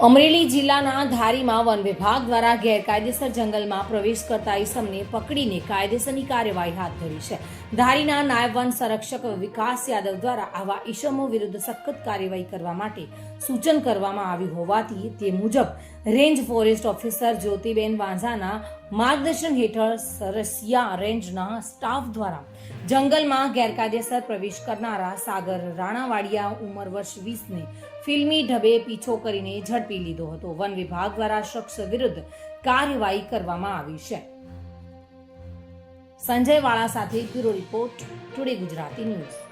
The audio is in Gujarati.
અમરેલી જિલ્લાના ધારીમાં વન વિભાગ દ્વારા ગેરકાયદેસર જંગલમાં પ્રવેશ કરતા ઈસમને પકડીને કાયદેસરની કાર્યવાહી હાથ ધરી છે. ધારીના નાયબ વન સંરક્ષક વિકાસ યાદવ દ્વારા આવા ઈસમો વિરુદ્ધ સખત કાર્યવાહી કરવા માટે સૂચન કરવામાં આવ્યું હોવાથી તે મુજબ રેન્જ ફોરેસ્ટ ઓફિસર જ્યોતિબેન વાંઝાના માર્ગદર્શન હેઠળ સરસિયા રેન્જના સ્ટાફ દ્વારા જંગલમાં ગેરકાયદેસર પ્રવેશ કરનારા સાગર રાણાવાડિયા ઉંમર વર્ષ 20ને ફિલ્મી ઢબે પીછો કરીને ઝડપી લીધો હતો. વન વિભાગ દ્વારા શખ્સ વિરુદ્ધ કાર્યવાહી કરવામાં આવી છે. સંજય વાળા સાથે bureau report, today Gujarati news.